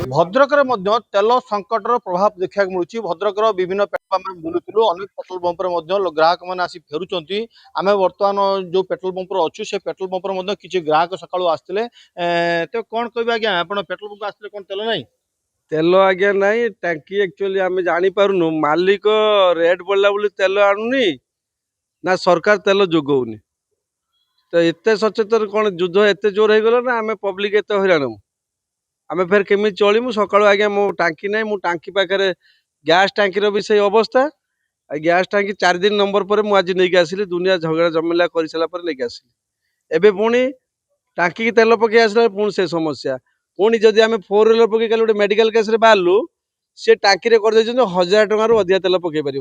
भद्रकर तेल संकटर प्रभाव देखा मिलूँ भद्रकर विभिन्न पेट्रोल बुलूलु अनेक पेट्रोल पंपर ग्राहक मैंने आसी फेरुंट आम बर्तमान जो पेट्रोल पंपर अच्छु से पेट्रोल पंपर किसी ग्राहक सका आसते तो कौन कह आज्ञा आप पेट्रोल पंप आसते कौन तेल ना तेल आज्ञा नहीं टांकी एक्चुअली आम जापारू मालिक रेट बढ़ला बोली तेल आणुनी ना सरकार तेल जोगौनी तो एत सचेतन कौन युद्ध एत जोर हो गला ना आम पब्लिक एत हईराण आम फेर केमी चलू सका आज्ञा मो टांकी ना मु टांकी पाखे गैस टांकी भी से अवस्था गैस टांकी 4 दिन नंबर पर मुझे नहीं आसली दुनिया झगड़ा जमेला कर सारापर नहीं आसली एवं पुणी टांकी की तेल पकई आसला पुणी से समस्या पुणी जदि आम 4 व्हीलर पकई गोटे मेडिकल केस बाहरलु सी टांकी में कर 1000 टकर अधिक तेल पकई पार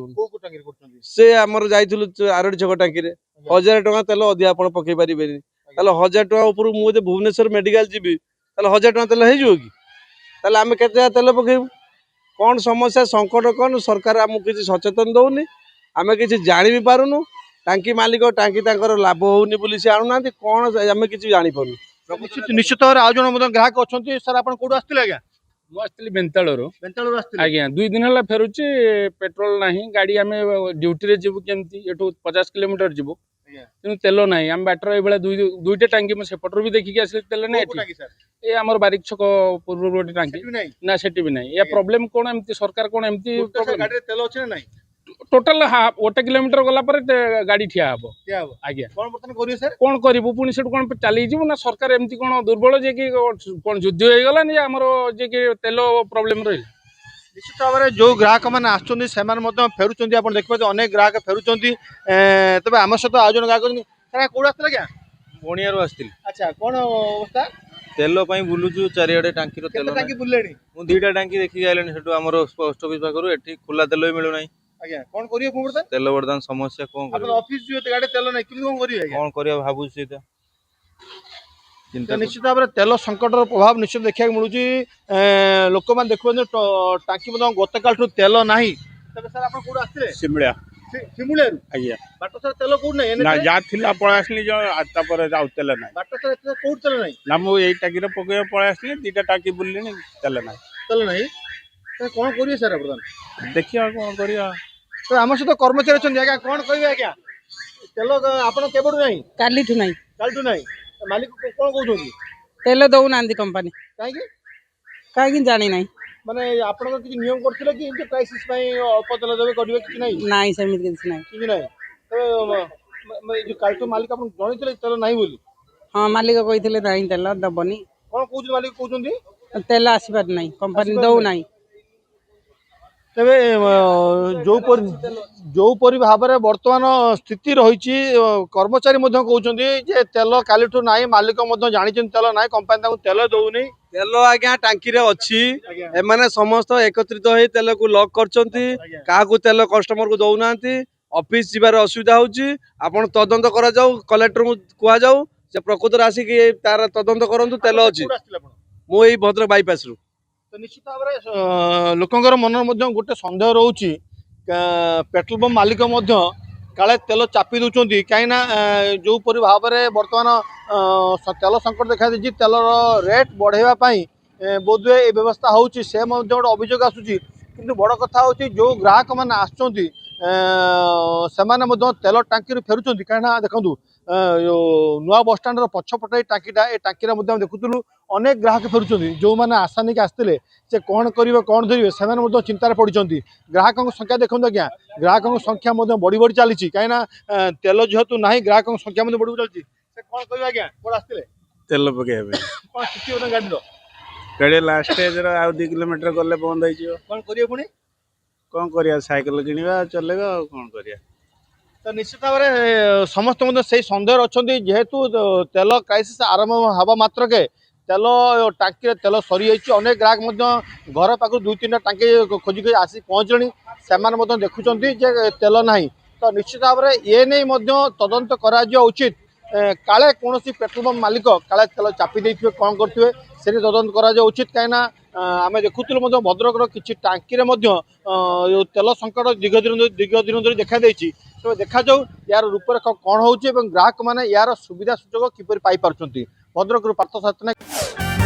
से आमर जाइलु आरडी छक टांकी 1000 टका तेल अधिक आप पकई पारे 1000 टका ऊपर मुझे भुवनेश्वर मेडिकल जी 1000 टका तेल हो कि आम के तेल पकईबू कौन समस्या संकट कौन सरकार आमको किसी सचेतन दौनी आम किसी जानी भी पारुनु टांकी मालिक टांकी लाभ होनी बोली से आणुना कौन आम किसी जापार निश्चित भाव आज जन ग्राहक अच्छा सर आप कौट आसते आज्ञा मुझे बेंतालू आज्ञा 2 दिन है फेरुची पेट्रोल ना गाड़ी आम ड्यूटी जीवु केमती एठू 50 किलोमीटर जीवु तेणु तेल ना आम बाटर ये दुईटा टांगी सेपटर भी देखिकी आस तेल ना ये आम बारिक छक पूर्व गोटे टांकी ना से भी ना या प्रोब्लेम कौन एमती सरकार कौन एमती तेल अच्छे ना टोटाल गोटे किलोमीटर गला गाड़ी ठिया हम आज्ञा कौन करूँ पुणी से कौन चली ना सरकार एमती कौन दुर्बल जे कि कौन युद्ध हो गला आमर जे कि तेल प्रोब्लेम रही निश्चित भाव में जो ग्राहक मैंने आसुँच फेरुंच आप देखिए अनेक ग्राहक फेरुंच तब आम सहित आज जन ग्राहक कौट आसते क्या बणियारू आसती अच्छा कौन अवस्था तेल बुलुचु चारिआडे टांकी तेल टांकी बुले मुझे 2टा टांकी देखिक आइलानी से आम पोस्ट ऑफिस पाखु एठी खुला तेल भी मिलूना आज्ञा कौन करिए बर्तमान तेल बर्तमान समस्या कौन अपन ऑफिस जो गाड़ी तेल नहीं कि कौन करिए कौन करिया भाबु सीधा निश्चित भाव में तेल संकटर प्रभाव निश्चित देखा मिलूँ लोक मैंने देखुं टांकी गत काल तेल ना तबे सर आप कौट आसते सिमलिया सिमुलिया आज्ञा बाट सर तेल कौट ना ना जा थिला पळै आसली जो तापर जाउ तेल ना बाट सर कौट तेल ना ना मु एई टाकी रे पकय पळै आसली 2टा टाकी बुललिनी तेल ना कौन करिए सर बर्तमान देखिया कौन करिया तो आम सहित कर्मचारी अच्छा आज्ञा कौन कहे आज्ञा तेल आप केबड़ू ना कालीठू नहीं कालठू ना मालिक कौन कहते तेल दौना कंपानी कहीं कहीं जानी नहीं माने आप नियम करथिले कि इनके क्राइसिस अल्प तेल देवे करिवे कि नहीं नहीं सेमित किसी नहीं कि नहीं तो जो कालठू मालिक आप जणिथिले तेल नहीं बोली हाँ मालिक कही नहीं तेल दबनी कौन कहते मालिक कहते तेल आसबार नहीं कंपानी दौ नहीं तेरे जोपरी भाव में बर्तमान स्थिति रही कर्मचारी कहते तेल कालीठू ना मालिक जानी तेल ना कंपानी तेल दौनी तेल आज्ञा टांकी रे अच्छी एमाने समस्त एकत्रित हो तेल को लॉक करचंती काहाकू तेल कस्टमर को दौना ऑफिस जीवार असुविधा होची आपण तदंत करा जाऊ कलेक्टर को कुआ जाऊ से प्रकृत आसिक तार तदंत करंतु तेल अच्छी मु एई भद्रक बाईपास रु तो निश्चित भाव में लोकंर मन गोटे सन्देह रोचे पेट्रोल पंप मालिक काले तेल चापी दौरान कहीं जोपरी भाव में बर्तमान तेल संकट देखा दी तेल रेट बढ़ावाई बोधवे ये व्यवस्था होती से गोटे अभियोग आसूँ कि बड़ कथा हूँ जो ग्राहक मैंने आसुँच तेल टांकी फेरुंच कहीं देखूँ नुआ बसस्टाण्ड पछपटे टांकीटा ये टांकी देखुलू अनेक ग्राहक फेरुंच जो मैंने आशा नहीं आसते से कौन करेंगे कौन धरवे से चिंतार पड़ती ग्राहक संख्या देखो आज्ञा ग्राहक संख्या बढ़ी बढ़ी चली कहीं तेल जेहेतु ना ग्राहक संख्या बढ़ी चलती कौन कह आज्ञा कौन आसते तेल पकय कौन स्थिति गाड़ी गाड़ी लास्ट स्टेज रे आ 2 किलोमीटर गले बंद हो कौन करिए पुणी कौन करिया साइकिल किनिबा चलेगा कौन करिया तो निश्चित भाव में समस्त से सन्देह अच्छा जेहेतु तेल क्राइसिस आरंभ हवा मात्र के तेल टांकी तेल सरी अनेक ग्राहक घर पाख 2-3टा टांकी खोजिक आसी पहुँचले से देखुं तेल ना तो निश्चित भाव में ये नहीं तदंत करा उचित काले कौन पेट्रोल पंप मालिक काले तेल चापी दे कौन करेंगे से तदंत करा उचित कहीं आम देखुलु भद्रक किसी टांकी तेल संकट दीर्घ दिन धरी देखा देती तो देखा जाऊ यार रूपरेख कौन हो ग्राहक मैंने यार सुविधा सुजोग किपर पाई भद्रक पार्थ सातनायक।